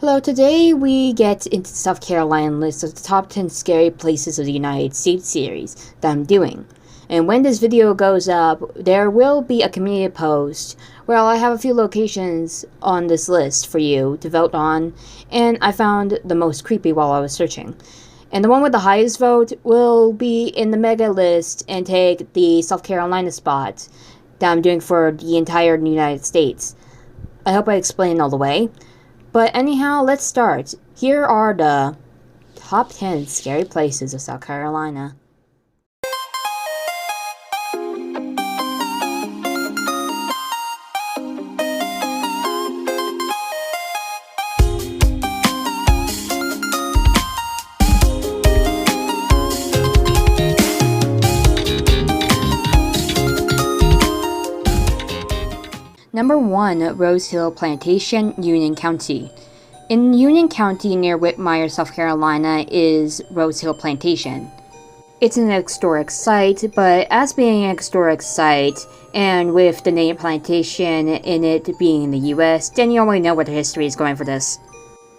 Hello, today we get into the South Carolina list of the top 10 scary places of the United States series that I'm doing. And when this video goes up, there will be a community post where I have a few locations on this list for you to vote on, and I found the most creepy while I was searching. And the one with the highest vote will be in the mega list and take the South Carolina spot that I'm doing for the entire United States. I hope I explained all the way. But anyhow, let's start. Here are the top 10 scary places of South Carolina. Number 1, Rose Hill Plantation, Union County. In Union County near Whitmire, South Carolina is Rose Hill Plantation. It's an historic site, but as being an historic site, and with the name Plantation in it being in the US, then you already know what the history is going for this.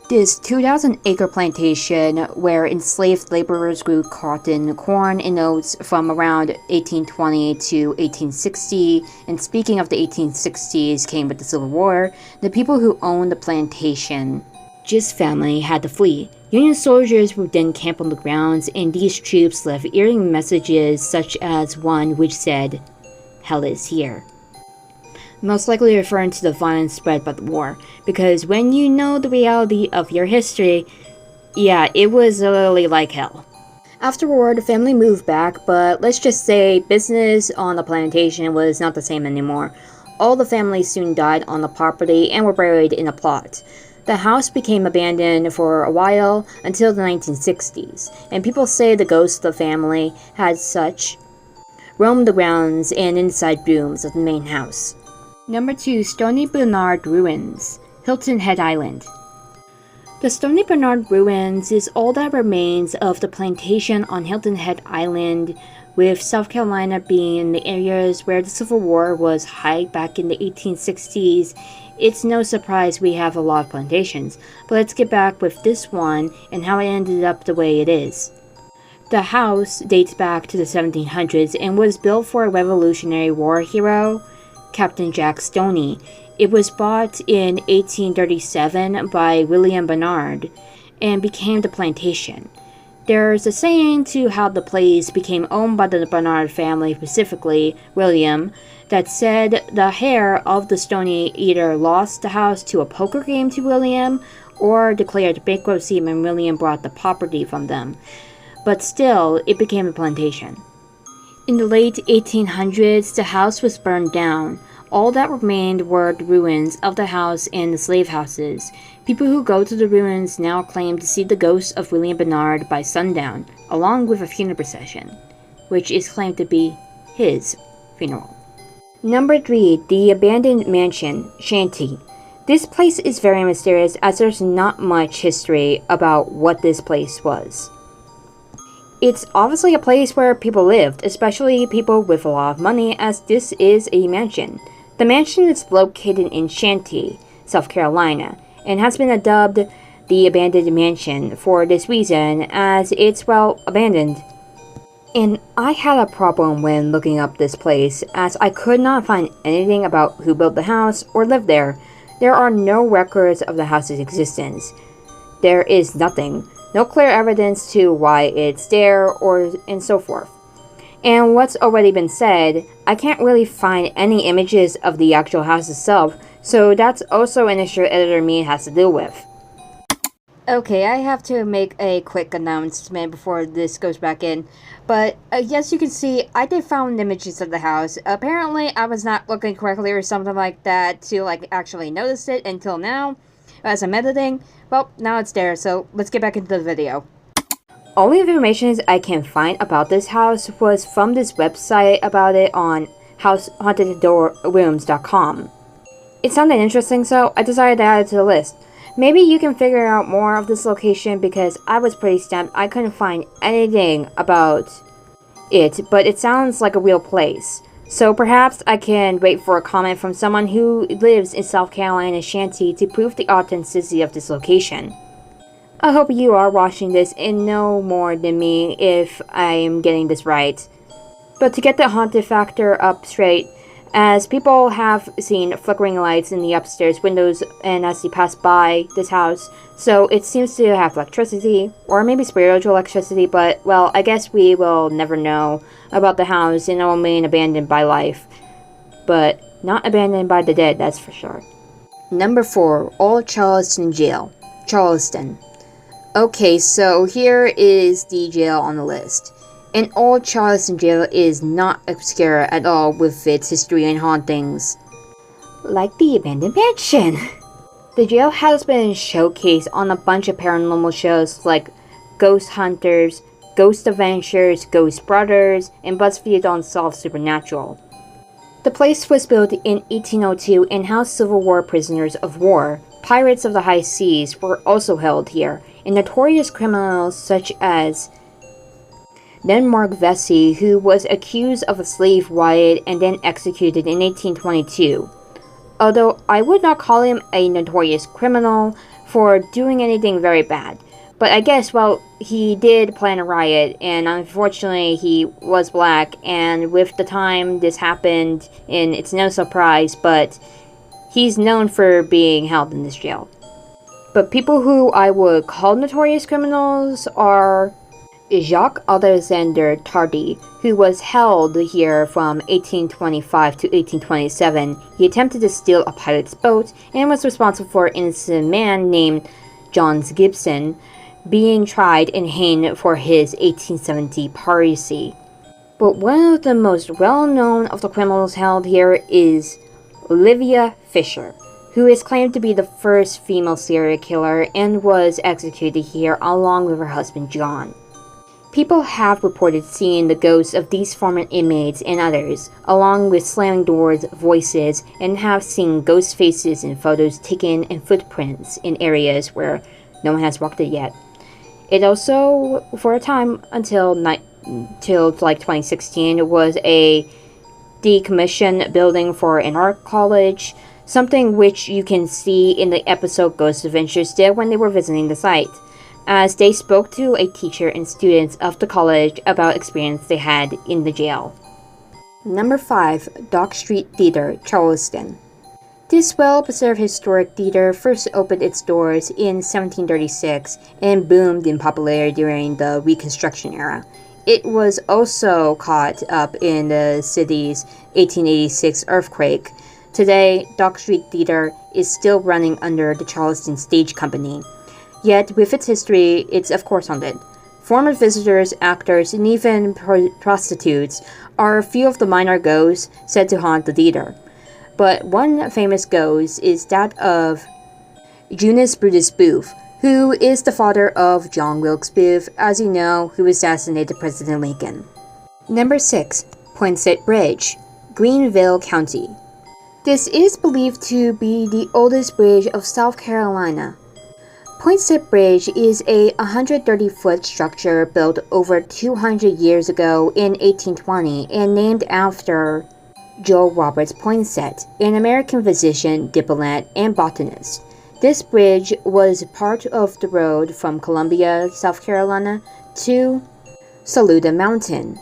This 2,000-acre plantation where enslaved laborers grew cotton, corn, and oats from around 1820 to 1860, and speaking of the 1860s came with the Civil War, the people who owned the plantation, Gist family, had to flee. Union soldiers would then camp on the grounds, and these troops left eerie messages such as one which said, "Hell is here." Most likely referring to the violence spread by the war, because when you know the reality of your history, yeah, it was literally like hell. Afterward, the family moved back, but let's just say business on the plantation was not the same anymore. All the family soon died on the property and were buried in a plot. The house became abandoned for a while until the 1960s, and people say the ghosts of the family had roamed the grounds and inside rooms of the main house. Number 2, Stoney-Baynard Ruins, Hilton Head Island. The Stoney-Baynard Ruins is all that remains of the plantation on Hilton Head Island, with South Carolina being in the areas where the Civil War was high back in the 1860s. It's no surprise we have a lot of plantations, but let's get back with this one and how it ended up the way it is. The house dates back to the 1700s and was built for a Revolutionary War hero, Captain Jack Stoney. It was bought in 1837 by William Bernard and became the plantation. There's a saying to how the place became owned by the Bernard family, specifically William, that said the heir of the Stoney either lost the house to a poker game to William or declared bankruptcy when William bought the property from them. But still, it became a plantation. In the late 1800s, the house was burned down. All that remained were the ruins of the house and the slave houses. People who go to the ruins now claim to see the ghost of William Bernard by sundown, along with a funeral procession, which is claimed to be his funeral. Number 3, the abandoned mansion, Santee. This place is very mysterious as there's not much history about what this place was. It's obviously a place where people lived, especially people with a lot of money, as this is a mansion. The mansion is located in Santee, South Carolina, and has been dubbed the abandoned mansion for this reason, as it's, well, abandoned. And I had a problem when looking up this place, as I could not find anything about who built the house or lived there. There are no records of the house's existence. There is nothing. No clear evidence to why it's there, and so forth. And what's already been said, I can't really find any images of the actual house itself, so that's also an issue editor me has to deal with. Okay, I have to make a quick announcement before this goes back in. But yes, you can see, I did find images of the house. Apparently, I was not looking correctly or something like that to actually notice it until now. As I'm editing, well, now it's there, so let's get back into the video. All the information I can find about this house was from this website about it on haunteddoorrooms.com. It sounded interesting, so I decided to add it to the list. Maybe you can figure out more of this location because I was pretty stumped. I couldn't find anything about it, but it sounds like a real place. So perhaps I can wait for a comment from someone who lives in South Carolina Santee to prove the authenticity of this location. I hope you are watching this and know more than me if I am getting this right. But to get the haunted factor up straight, as people have seen flickering lights in the upstairs windows and as they pass by this house, so it seems to have electricity, or maybe spiritual electricity, but, well, I guess we will never know about the house and it will remain abandoned by life. But not abandoned by the dead, that's for sure. Number 4. Old Charleston Jail. Charleston. Okay, so here is the jail on the list. An old Charleston jail is not obscure at all with its history and hauntings. Like the abandoned mansion. The jail has been showcased on a bunch of paranormal shows like Ghost Hunters, Ghost Adventures, Ghost Brothers, and BuzzFeed's Unsolved Supernatural. The place was built in 1802 and housed Civil War prisoners of war. Pirates of the high seas were also held here, and notorious criminals such as Denmark Vesey, who was accused of a slave riot and then executed in 1822. Although I would not call him a notorious criminal for doing anything very bad. But I guess, well, he did plan a riot, and unfortunately he was black, and with the time this happened, and it's no surprise, but he's known for being held in this jail. But people who I would call notorious criminals are Jacques-Alexandre Tardy, who was held here from 1825 to 1827. He attempted to steal a pirate's boat and was responsible for an innocent man named John Gibson being tried and hanged for his 1870 piracy. But one of the most well-known of the criminals held here is Olivia Fisher, who is claimed to be the first female serial killer and was executed here along with her husband John. People have reported seeing the ghosts of these former inmates and others, along with slamming doors, voices, and have seen ghost faces in photos taken and footprints in areas where no one has walked it yet. It also, for a time until 2016, was a decommissioned building for an art college, something which you can see in the episode Ghost Adventures did when they were visiting the site, as they spoke to a teacher and students of the college about experience they had in the jail. Number 5. Dock Street Theater, Charleston. This well-preserved historic theater first opened its doors in 1736 and boomed in popularity during the Reconstruction era. It was also caught up in the city's 1886 earthquake. Today, Dock Street Theater is still running under the Charleston Stage Company. Yet, with its history, it's of course haunted. Former visitors, actors, and even prostitutes are a few of the minor ghosts said to haunt the theater. But one famous ghost is that of Junius Brutus Booth, who is the father of John Wilkes Booth, as you know, who assassinated President Lincoln. Number 6. Poinsett Bridge, Greenville County. This is believed to be the oldest bridge of South Carolina. Poinsett Bridge is a 130-foot structure built over 200 years ago in 1820 and named after Joel Roberts Poinsett, an American physician, diplomat, and botanist. This bridge was part of the road from Columbia, South Carolina to Saluda Mountain.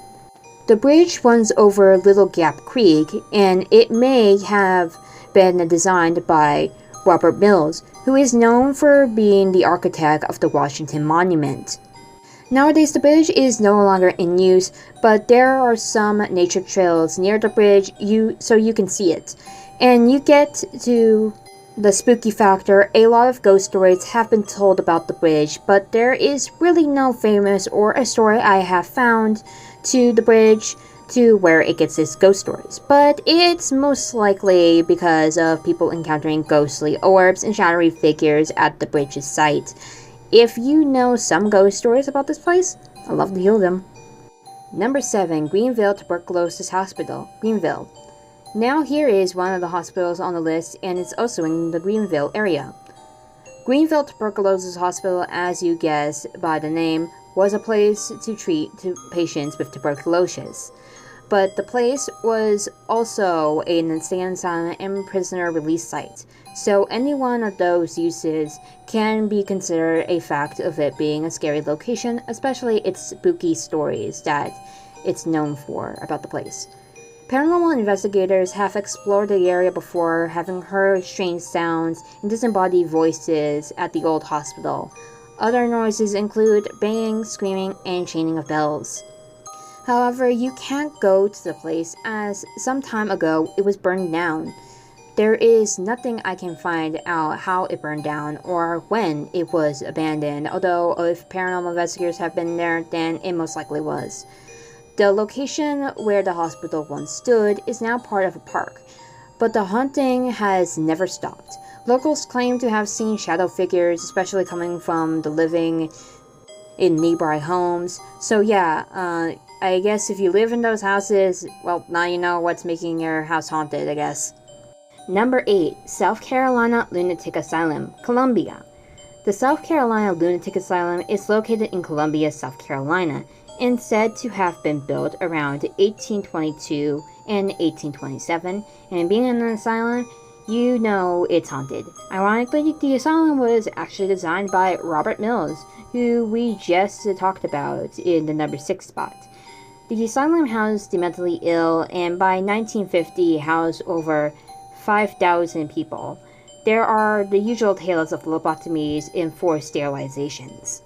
The bridge runs over Little Gap Creek, and it may have been designed by Robert Mills, who is known for being the architect of the Washington Monument. Nowadays, the bridge is no longer in use, but there are some nature trails near the bridge so you can see it. And you get to the spooky factor. A lot of ghost stories have been told about the bridge, but there is really no famous or a story I have found to the bridge to where it gets its ghost stories, but it's most likely because of people encountering ghostly orbs and shadowy figures at the bridge's site. If you know some ghost stories about this place, I'd love to hear them. Number 7. Greenville Tuberculosis Hospital, Greenville. Now here is one of the hospitals on the list, and it's also in the Greenville area. Greenville Tuberculosis Hospital, as you guessed by the name, was a place to treat patients with tuberculosis. but the place was also an insane asylum and prisoner release site. So any one of those uses can be considered a fact of it being a scary location, especially its spooky stories that it's known for about the place. Paranormal investigators have explored the area before, having heard strange sounds and disembodied voices at the old hospital. Other noises include banging, screaming, and chaining of bells. However, you can't go to the place as some time ago it was burned down. There is nothing I can find out how it burned down or when it was abandoned, although if paranormal investigators have been there, then it most likely was. The location where the hospital once stood is now part of a park, but the haunting has never stopped. Locals claim to have seen shadow figures, especially coming from the living in nearby homes. So yeah, I guess if you live in those houses, well, now you know what's making your house haunted, I guess. Number 8. South Carolina Lunatic Asylum, Columbia. The South Carolina Lunatic Asylum is located in Columbia, South Carolina, and said to have been built around 1822 and 1827, and being an asylum, you know it's haunted. Ironically, the asylum was actually designed by Robert Mills, who we just talked about in the number 6 spot. The asylum housed the mentally ill, and by 1950 housed over 5,000 people. There are the usual tales of lobotomies and forced sterilizations.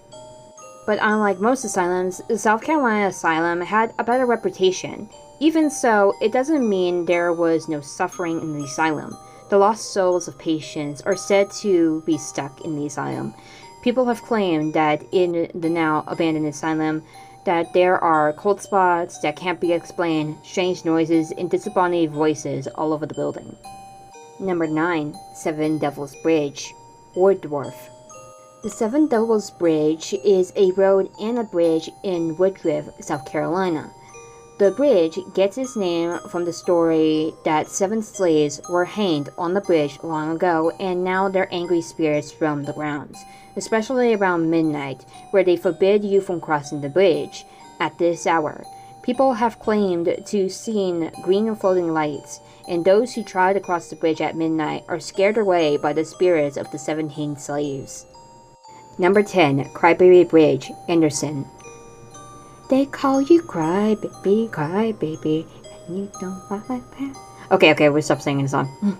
But unlike most asylums, the South Carolina Asylum had a better reputation. Even so, it doesn't mean there was no suffering in the asylum. The lost souls of patients are said to be stuck in the asylum. People have claimed that in the now abandoned asylum, that there are cold spots that can't be explained, strange noises, and disembodied voices all over the building. Number 9. Seven Devils Bridge, Woodruff. The Seven Devils Bridge is a road and a bridge in Woodruff, South Carolina. The bridge gets its name from the story that 7 slaves were hanged on the bridge long ago, and now their angry spirits roam the grounds, especially around midnight, where they forbid you from crossing the bridge at this hour. People have claimed to seen green floating lights, and those who try to cross the bridge at midnight are scared away by the spirits of the 7 hanged slaves. Number 10. Crybaby Bridge, Anderson. They call you Crybaby, Crybaby, and you don't like that. Okay, we'll stop singing the song.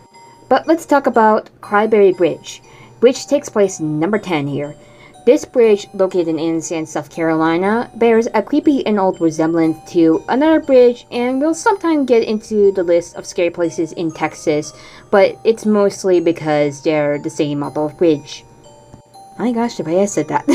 But let's talk about Crybaby Bridge, which takes place number 10 here. This bridge, located in South Carolina, bears a creepy and old resemblance to another bridge, and we'll sometime get into the list of scary places in Texas, but it's mostly because they're the same model of bridge. My gosh, the way I said that.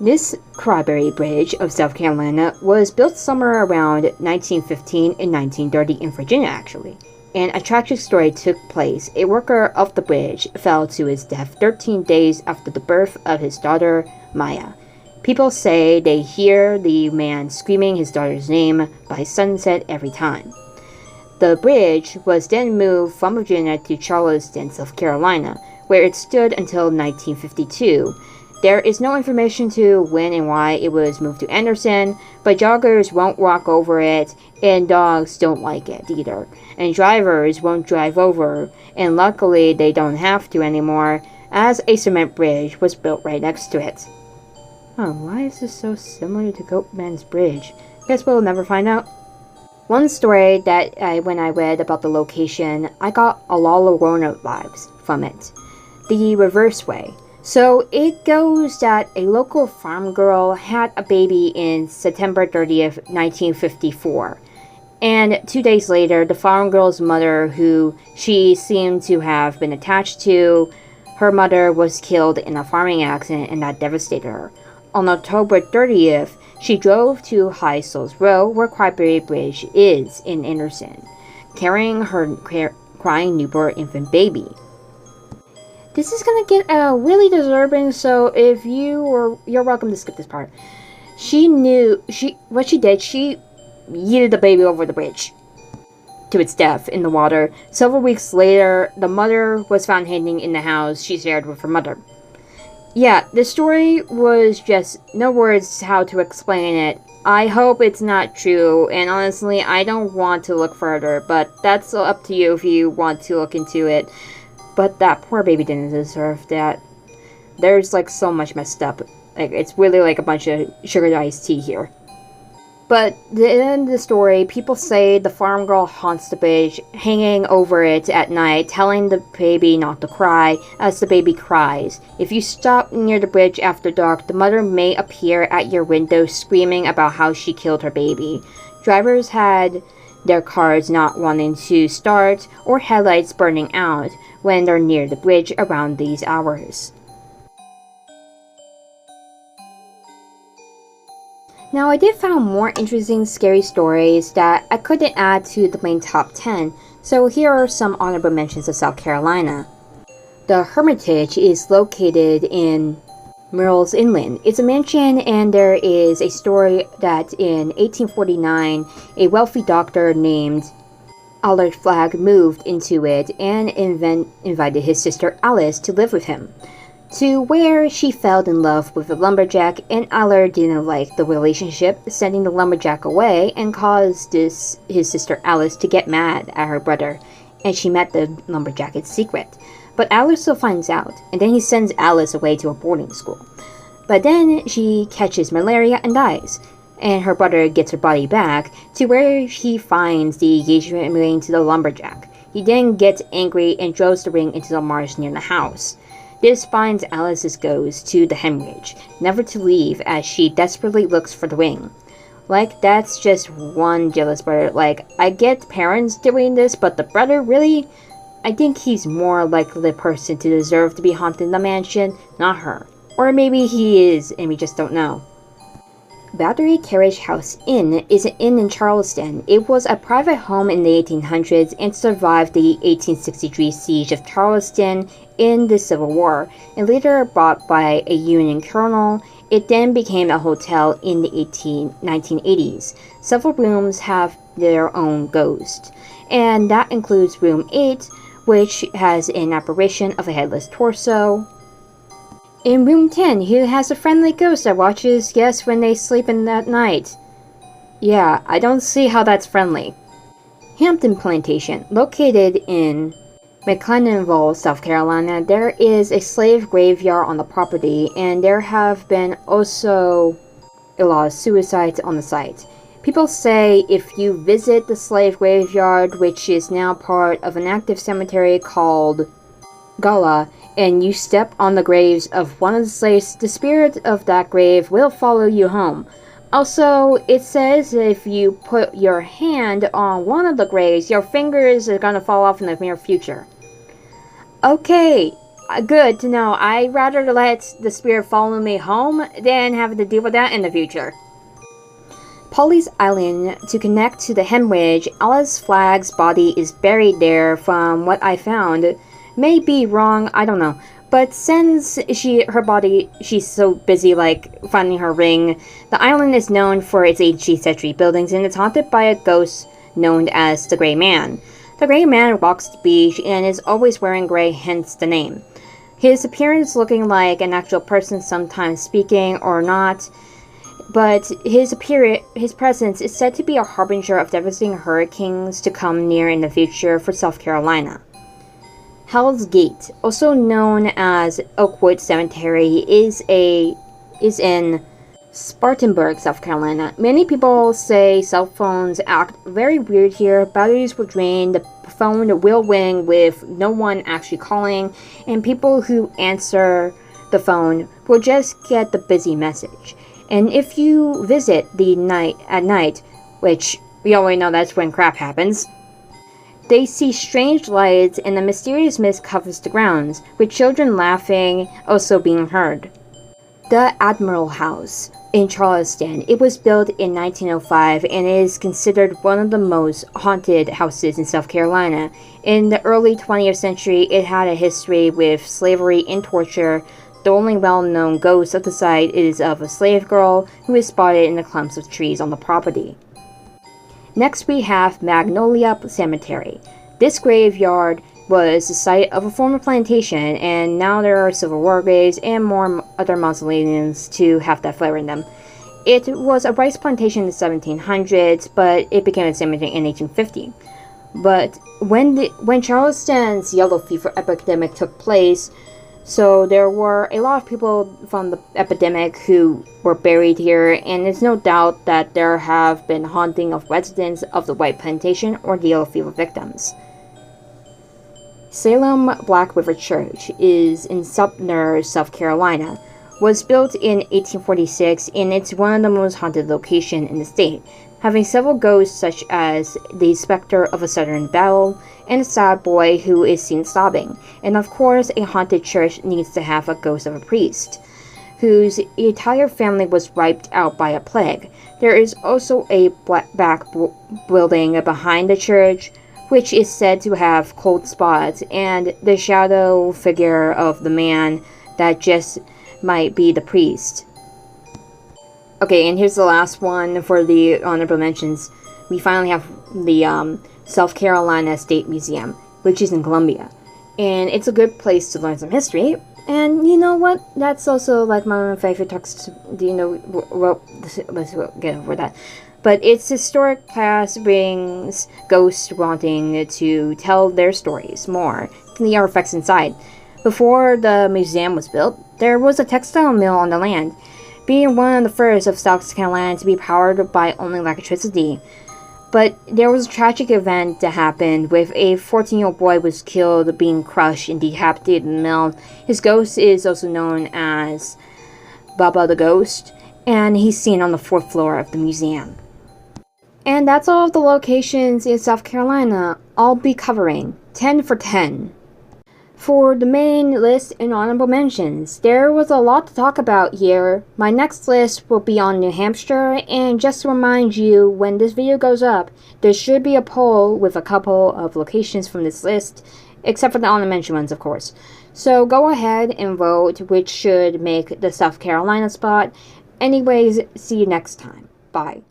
This Crybaby Bridge of South Carolina was built somewhere around 1915 and 1930 in Virginia, actually. And a tragic story took place. A worker of the bridge fell to his death 13 days after the birth of his daughter, Maya. People say they hear the man screaming his daughter's name by sunset every time. The bridge was then moved from Virginia to Charleston, South Carolina, where it stood until 1952. There is no information to when and why it was moved to Anderson, but joggers won't walk over it, and dogs don't like it either. And drivers won't drive over, and luckily they don't have to anymore, as a cement bridge was built right next to it. Oh, why is this so similar to Goatman's Bridge? Guess we'll never find out. One story that when I read about the location, I got a La Llorona vibes from it. The reverse way. So it goes that a local farm girl had a baby in September 30th, 1954. And 2 days later, the farm girl's mother, who she seemed to have been attached to, her mother was killed in a farming accident, and that devastated her. On October 30th, she drove to High Souls Road, where Crybaby Bridge is in Anderson, carrying her crying newborn infant baby. This is gonna get really disturbing, so if you're welcome to skip this part. She yeeted the baby over the bridge to its death in the water. Several weeks later, the mother was found hanging in the house she shared with her mother. Yeah, the story was just no words how to explain it I hope it's not true, and honestly, I don't want to look further, but that's up to you if you want to look into it. But that poor baby didn't deserve that. There's like so much messed up. Like, it's really like a bunch of sugar iced tea here. But the end of the story, people say the farm girl haunts the bridge, hanging over it at night, telling the baby not to cry as the baby cries. If you stop near the bridge after dark, the mother may appear at your window screaming about how she killed her baby. Drivers had their cars not wanting to start or headlights burning out when they're near the bridge around these hours. Now, I did find more interesting scary stories that I couldn't add to the main top 10, so here are some honorable mentions of South Carolina. The Hermitage is located in Murrells Inland. It's a mansion, and there is a story that in 1849, a wealthy doctor named Allard Flagg moved into it and invited his sister Alice to live with him, to where she fell in love with a lumberjack, and Allard didn't like the relationship, sending the lumberjack away, and caused his sister Alice to get mad at her brother, and she met the lumberjack in secret. But Allard still finds out, and then he sends Alice away to a boarding school. But then she catches malaria and dies, and her brother gets her body back, to where he finds the engagement ring to the lumberjack. He then gets angry and throws the ring into the marsh near the house. This finds Alice's ghost to the hemorrhage, never to leave as she desperately looks for the ring. Like, that's just one jealous brother. Like, I get parents doing this, but the brother, really? I think he's more likely the person to deserve to be haunted in the mansion, not her. Or maybe he is, and we just don't know. Battery Carriage House Inn is an inn in Charleston. It was a private home in the 1800s and survived the 1863 siege of Charleston in the Civil War, and later bought by a Union colonel. It then became a hotel in the 1980s. Several rooms have their own ghost, and that includes Room 8, which has an apparition of a headless torso. In Room 10, he has a friendly ghost that watches guests when they sleep in that night. Yeah, I don't see how that's friendly. Hampton Plantation, located in McLennanville, South Carolina, there is a slave graveyard on the property, and there have been also a lot of suicides on the site. People say if you visit the slave graveyard, which is now part of an active cemetery called Gala, and you step on the graves of one of the slaves, the spirit of that grave will follow you home. Also, it says if you put your hand on one of the graves, your fingers are gonna fall off in the near future. Okay, good to know. I'd rather let the spirit follow me home than have to deal with that in the future. Polly's Island, to connect to the hemorrhage, Alice Flagg's body is buried there from what I found. May be wrong, I don't know. But since she's so busy like finding her ring, the island is known for its 18th century buildings, and it's haunted by a ghost known as the Gray Man. The Gray Man walks the beach and is always wearing gray, hence the name. His appearance looking like an actual person, sometimes speaking or not, but his presence is said to be a harbinger of devastating hurricanes to come near in the future for South Carolina. Hell's Gate, also known as Oakwood Cemetery, is in Spartanburg, South Carolina. Many people say cell phones act very weird here. Batteries will drain, the phone will ring with no one actually calling, and people who answer the phone will just get the busy message. And if you visit at night, which we already know that's when crap happens, they see strange lights and a mysterious mist covers the grounds, with children laughing also being heard. The Admiral House in Charleston. It was built in 1905 and is considered one of the most haunted houses in South Carolina. In the early 20th century, it had a history with slavery and torture. The only well-known ghost of the site is of a slave girl who is spotted in the clumps of trees on the property. Next we have Magnolia Cemetery. This graveyard was the site of a former plantation, and now there are Civil War graves and more other mausoleums to have that flair in them. It was a rice plantation in the 1700s, but it became a cemetery in 1850. But when Charleston's yellow fever epidemic took place, so there were a lot of people from the epidemic who were buried here, and it's no doubt that there have been haunting of residents of the White Plantation or the yellow fever victims. Salem Black River Church is in Sumner, South Carolina. Was built in 1846, and it's one of the most haunted locations in the state, having several ghosts such as the specter of a Southern battle and a sad boy who is seen sobbing. And of course, a haunted church needs to have a ghost of a priest, whose entire family was wiped out by a plague. There is also a back building behind the church, which is said to have cold spots, and the shadow figure of the man that just might be the priest. Okay, and here's the last one for the honorable mentions. We finally have the South Carolina State Museum, which is in Columbia. And it's a good place to learn some history. And you know what? That's also like my favorite talks. Let's get over that. But its historic past brings ghosts wanting to tell their stories more than the artifacts inside. Before the museum was built, there was a textile mill on the land, being one of the first of South Carolina to be powered by only electricity. But there was a tragic event that happened with a 14-year-old boy was killed being crushed and decapitated in the mill. His ghost is also known as Baba the Ghost, and he's seen on the 4th floor of the museum. And that's all of the locations in South Carolina I'll be covering, 10 for 10. For the main list and honorable mentions, there was a lot to talk about here. My next list will be on New Hampshire, and just to remind you, when this video goes up, there should be a poll with a couple of locations from this list, except for the honorable mention ones, of course. So go ahead and vote which should make the South Carolina spot. Anyways, see you next time. Bye.